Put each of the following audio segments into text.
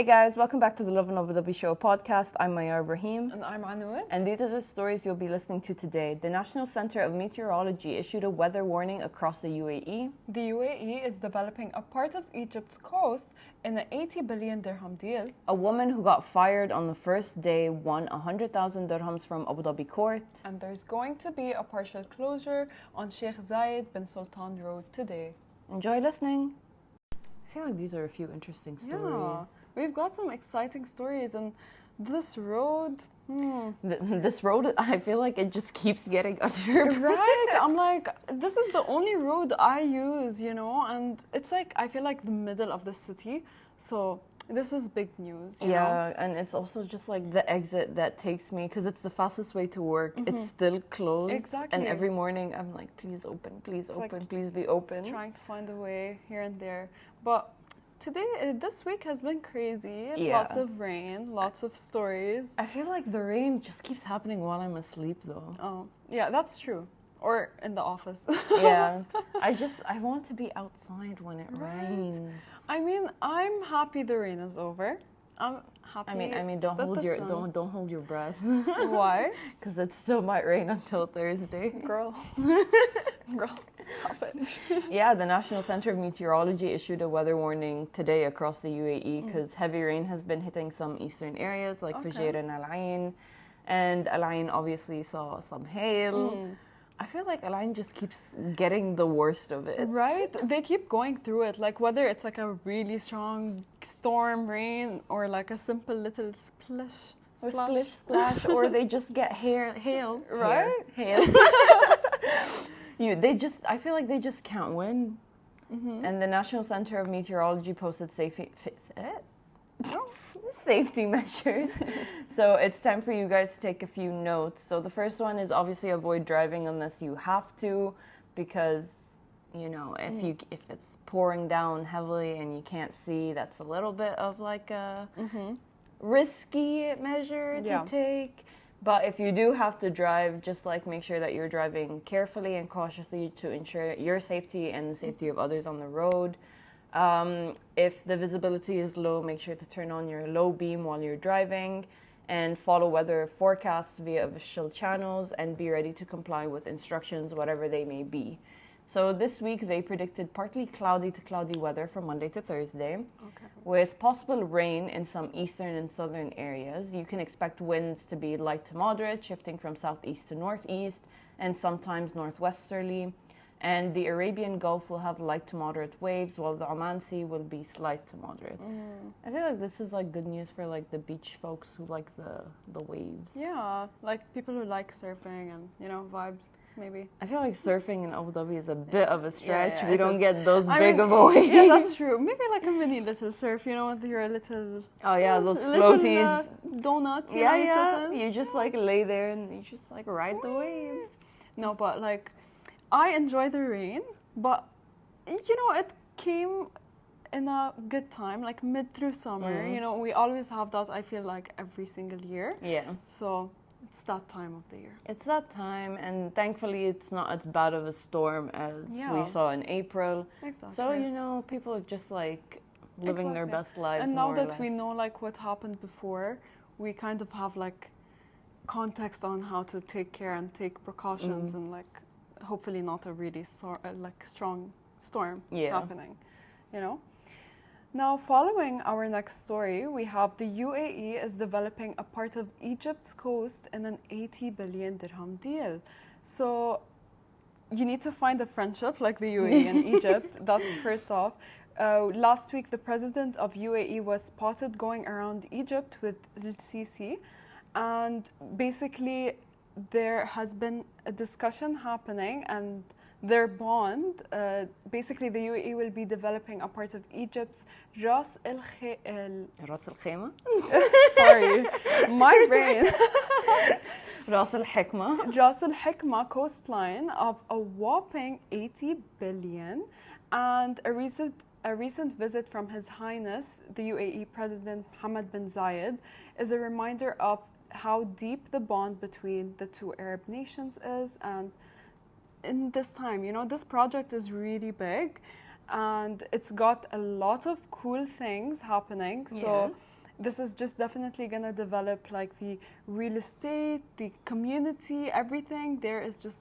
Hey guys, welcome back to the Lovin Abu Dhabi Show podcast. I'm Maya Ibrahim. And I'm Anouad. And these are the stories you'll be listening to today. The National Center of Meteorology issued a weather warning across the UAE. The UAE is developing a part of Egypt's coast in an 80 billion dirham deal. A woman who got fired on the first day won 100,000 dirhams from Abu Dhabi court. And there's going to be a partial closure on Sheikh Zayed bin Sultan Road today. Enjoy listening. I feel like these are a few interesting stories. Yeah, we've got some exciting stories, and this road, This road, I feel like it just keeps getting underpaid. right? I'm like, this is the only road I use, and it's like, I feel like the middle of the city, so this is big news, you know? And it's also just like the exit that takes me, because it's the fastest way to work. It's still closed. Exactly. And every morning I'm like, please open, please It's open, like please be open. Trying to find a way here and there. But today, this week has been crazy. Yeah. Lots of rain, lots of stories. I feel like the rain just keeps happening while I'm asleep though. Oh, yeah, that's true. Or in the office. Yeah. I want to be outside when it Right. rains. I mean, I'm happy the rain is over. I'm happy. I mean don't that hold the your sun- don't hold your breath. Why? Because it still might rain until Thursday. Girl. Girl, stop it. Yeah, the National Center of Meteorology issued a weather warning today across the UAE because heavy rain has been hitting some eastern areas like Okay. Fujairah and Al Ain. And Al Ain obviously saw some hail. I feel like Al Ain just keeps getting the worst of it. Right? They keep going through it. Like whether it's like a really strong storm, rain, or like a simple little splash. Or splish splash, or they just get hail. Right? Hail. I feel like they just can't win. And the National Center of Meteorology posted safety measures. So it's time for you guys to take a few notes. So the first one is obviously avoid driving unless you have to, because if it's pouring down heavily and you can't see, that's a little bit of like a risky measure to take. But if you do have to drive, just like make sure that you're driving carefully and cautiously to ensure your safety and the safety of others on the road. If the visibility is low, make sure to turn on your low beam while you're driving and follow weather forecasts via official channels and be ready to comply with instructions, whatever they may be. So this week they predicted partly cloudy to cloudy weather from Monday to Thursday, with possible rain in some eastern and southern areas. You can expect winds to be light to moderate, shifting from southeast to northeast and sometimes northwesterly. And the Arabian Gulf will have light to moderate waves, while the Oman Sea will be slight to moderate. I feel like this is like good news for like the beach folks who like the waves. Yeah, like people who like surfing and, vibes, maybe. I feel like surfing in Abu Dhabi is a bit of a stretch. Yeah, we it don't is. get those I big mean, of a waves. Yeah, that's true. Maybe like a mini little surf, with your little... Oh yeah, those little, floaties. Donut, you sit in. You just like lay there and you just like ride the wave. No, but like, I enjoy the rain, but, it came in a good time, like mid through summer. We always have that, I feel like, every single year. Yeah. So it's that time of the year. It's that time, and thankfully it's not as bad of a storm as we saw in April. Exactly. So, people are just like living their best lives. And now more or that less. we know like what happened before, we kind of have like context on how to take care and take precautions and like hopefully not a really strong storm happening, Now, following our next story, we have the UAE is developing a part of Egypt's coast in an 80 billion dirham deal. So you need to find a friendship like the UAE and Egypt. That's first off. Last week, the president of UAE was spotted going around Egypt with Al-Sisi, and basically there has been a discussion happening, and their bond, basically the UAE will be developing a part of Egypt's Ras Al Khema? Sorry, my brain. Ras Al Hikma. Ras Al Hikma coastline of a whopping 80 billion, and a recent visit from His Highness, the UAE President Mohammed bin Zayed, is a reminder of how deep the bond between the two Arab nations is. And in this time, this project is really big and it's got a lot of cool things happening. So this is just definitely gonna develop like the real estate, the community, everything there is just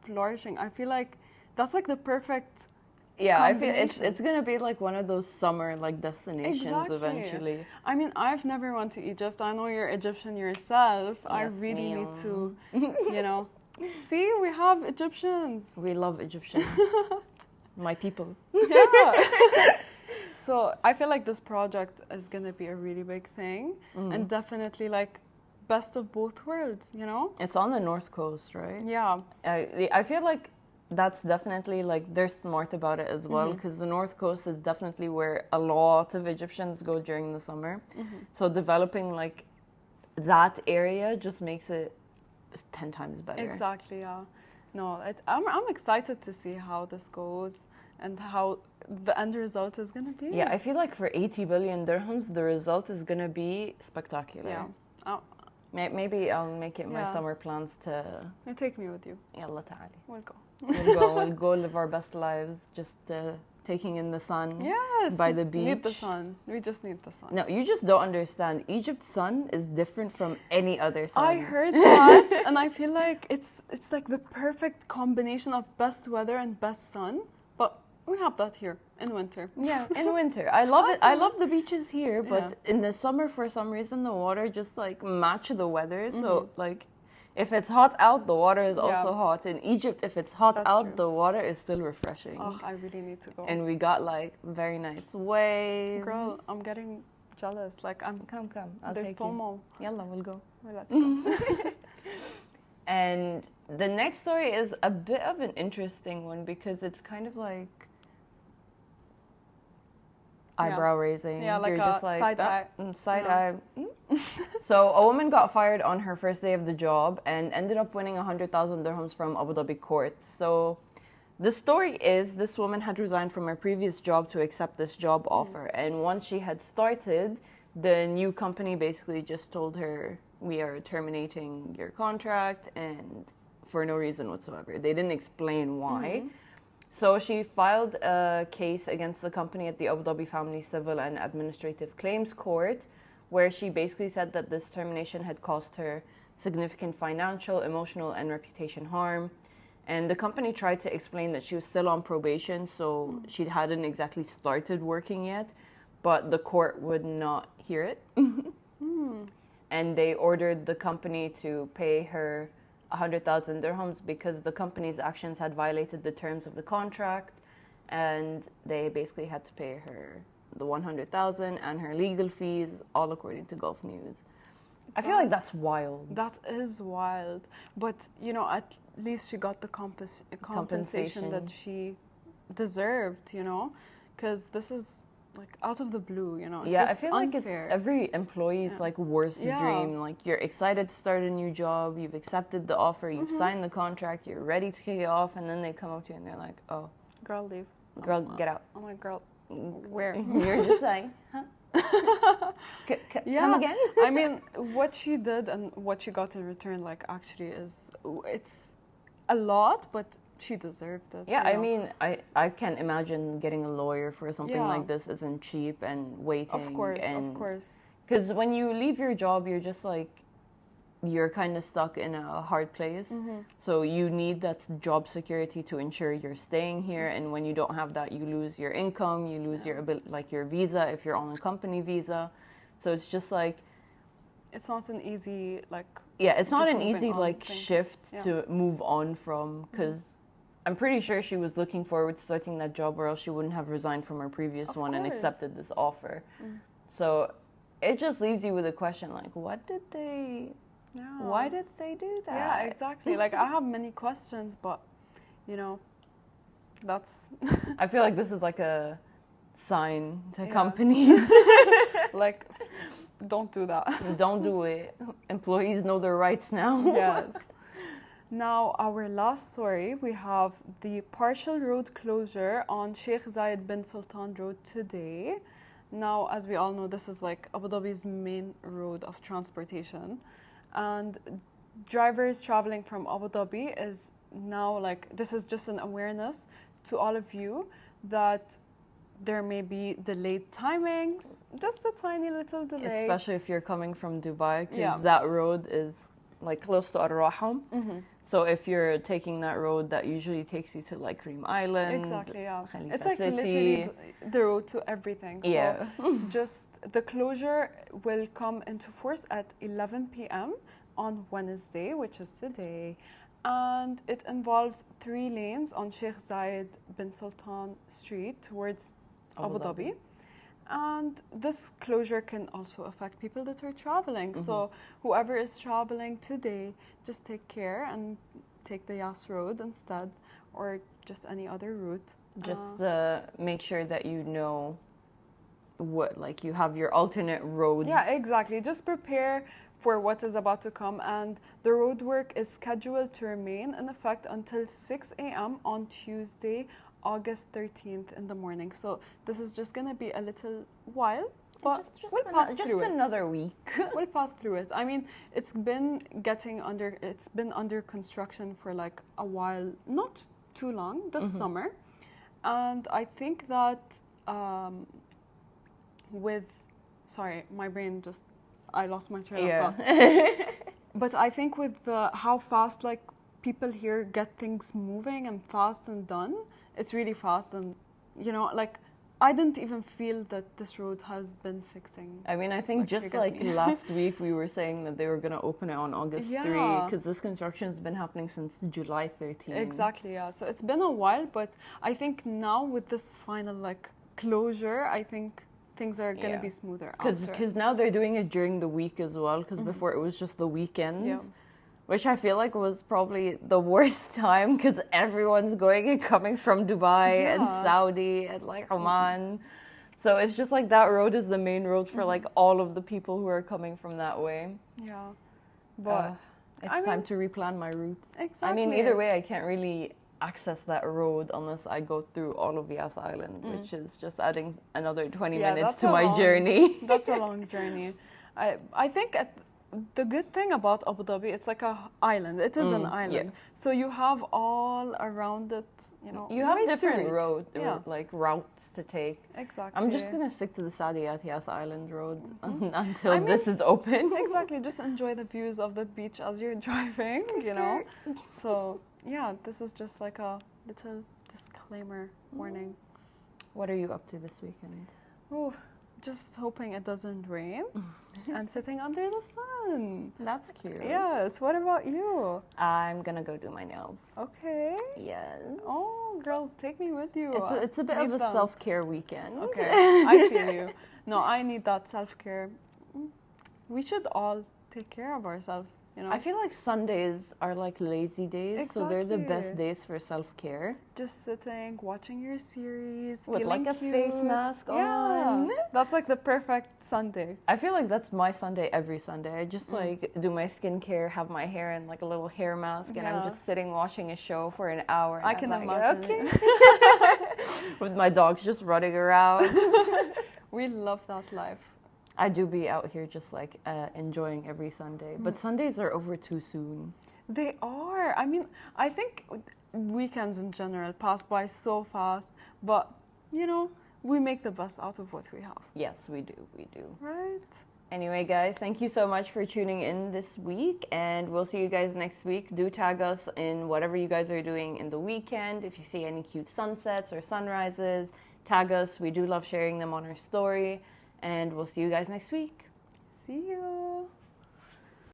flourishing. I feel like that's like the perfect I feel combination. it's gonna be like one of those summer like destinations eventually. I mean, I've never went to Egypt. I know you're Egyptian yourself. I Yes, really ma'am. need to, you know. See, we have Egyptians. We love Egyptians. My people. Yeah. So I feel like this project is gonna be a really big thing, and definitely like best of both worlds. You know. It's on the north coast, right? Yeah. I feel like that's definitely like they're smart about it as well, because the north coast is definitely where a lot of Egyptians go during the summer. So developing like that area just makes it 10 times better. Exactly. Yeah. No, I'm excited to see how this goes and how the end result is gonna be. Yeah, I feel like for 80 billion dirhams, the result is gonna be spectacular. Yeah. Maybe I'll make it my Yeah. summer plans to. You take me with you. Yalla ta'ali. We'll go. We'll go live our best lives, just taking in the sun. Yes. By the beach. Need the sun. We just need the sun. No, you just don't understand. Egypt's sun is different from any other sun. I heard that, and I feel like it's like the perfect combination of best weather and best sun. But we have that here in winter. Yeah, in winter. I love it. I love the beaches here, but in the summer, for some reason, the water just like match the weather. So like, if it's hot out, the water is also hot. In Egypt, if it's hot out, the water is still refreshing. Oh, I really need to go. And we got like very nice waves. Girl, I'm getting jealous. Like I'm. Come. I'll There's take you. FOMO. Yalla, we'll go. Well, let's go. And the next story is a bit of an interesting one because it's kind of like eyebrow raising. Yeah, like You're a just like side eye. Side eye. So a woman got fired on her first day of the job and ended up winning 100,000 dirhams from Abu Dhabi courts. So the story is this woman had resigned from her previous job to accept this job offer. And once she had started, the new company basically just told her, we are terminating your contract, and for no reason whatsoever. They didn't explain why. So she filed a case against the company at the Abu Dhabi Family Civil and Administrative Claims Court, where she basically said that this termination had caused her significant financial, emotional, and reputation harm. And the company tried to explain that she was still on probation, so she hadn't exactly started working yet, but the court would not hear it. And they ordered the company to pay her 100,000 dirhams because the company's actions had violated the terms of the contract, and they basically had to pay her the 100,000 and her legal fees, all according to Gulf News. I feel like that's wild. That is wild. But, you know, at least she got the compensation that she deserved, you know? Because this is, like, out of the blue, you know? It's I just feel unfair. like it's every employee's, like, worst dream. Like, you're excited to start a new job, you've accepted the offer, you've signed the contract, you're ready to kick it off, and then they come up to you and they're like, oh. Girl, leave. Girl, get out. I'm like, girl, where? You're just like, huh? Come again? I mean, what she did and what she got in return, like, actually it's a lot, but she deserved it. Yeah, I mean, I can't imagine getting a lawyer for something like this isn't cheap and waiting. Of course. Because when you leave your job, you're just like, you're kind of stuck in a hard place. So you need that job security to ensure you're staying here. And when you don't have that, you lose your income, you lose your your visa if you're on a company visa. So it's just like, it's not an easy it's not an easy thing. shift to move on from, because I'm pretty sure she was looking forward to starting that job, or else she wouldn't have resigned from her previous one and accepted this offer. So it just leaves you with a question like, why did they do that? Yeah, exactly. Like, I have many questions, but, you know, that's... I feel like this is like a sign to companies. Like, don't do that. Don't do it. Employees know their rights now. Yes. Now, our last story, we have the partial road closure on Sheikh Zayed bin Sultan Road today. Now, as we all know, this is like Abu Dhabi's main road of transportation. And drivers traveling from Abu Dhabi is now like, this is just an awareness to all of you that there may be delayed timings, just a tiny little delay. Especially if you're coming from Dubai, because Yeah. that road is like close to Ar-Raham. Mm-hmm. So if you're taking that road, that usually takes you to like Reem Island. Exactly, yeah. Khalifa It's like City. literally the road to everything. Yeah. So just the closure will come into force at 11 p.m. on Wednesday, which is today. And it involves 3 lanes on Sheikh Zayed bin Sultan Street towards Abu Dhabi. And this closure can also affect people that are traveling. So whoever is traveling today, just take care and take the Yas Road instead, or just any other route. Just make sure that you know what, like you have your alternate roads. Yeah, exactly. Just prepare for what is about to come. And the road work is scheduled to remain in effect until 6 a.m. on Tuesday, August 13th in the morning. So this is just going to be a little while, but we'll pass through it. Another week. We'll pass through it. I mean, it's been under construction for like a while, not too long, this summer. And I think that sorry, my brain just, I lost my train of thought. But I think with how fast like people here get things moving and fast and done, it's really fast. And you know, like I didn't even feel that this road has been fixing. I mean, I think just like last week we were saying that they were going to open it on August 3, because this construction has been happening since July 13. Exactly, yeah. So it's been a while, but I think now with this final like closure, I think things are going to be smoother. Because now they're doing it during the week as well, because before it was just the weekends. Yeah. Which I feel like was probably the worst time, because everyone's going and coming from Dubai and Saudi and like Oman. So it's just like that road is the main road for like all of the people who are coming from that way. Yeah. But it's time to replan my routes. Exactly. I mean, either way, I can't really access that road unless I go through all of Yas Island, which is just adding another 20 minutes to my journey. That's a long journey. I think the good thing about Abu Dhabi, it's like an island. It is an island. So you have all around it, you know, you have different routes to take. Exactly. I'm just going to stick to the Saadiyat Yas Island road until this is open. Exactly. Just enjoy the views of the beach as you're driving, you know. So, yeah, this is just like a little disclaimer warning. What are you up to this weekend? Oh, just hoping it doesn't rain and sitting under the sun. That's cute. Yes. What about you? I'm going to go do my nails. Okay. Yes. Oh, girl, take me with you. It's a bit of a self-care weekend. Okay, I feel you. No, I need that self-care. We should all take care of ourselves, you know. I feel like Sundays are like lazy days, so they're the best Exactly. days for self-care. Just sitting, watching your series, With feeling like a cute. face mask on. That's like the perfect Sunday. I feel like that's my Sunday every Sunday. I just like do my skincare, have my hair in like a little hair mask, and I'm just sitting watching a show for an hour. And I can imagine. Okay. With my dogs just running around. We love that life. I do be out here just like enjoying every Sunday, but Sundays are over too soon. They are. I mean, I think weekends in general pass by so fast, but you know, we make the best out of what we have. Yes, we do. Right? Anyway, guys, thank you so much for tuning in this week, and we'll see you guys next week. Do tag us in whatever you guys are doing in the weekend. If you see any cute sunsets or sunrises, tag us. We do love sharing them on our story, and we'll see you guys next week. See you.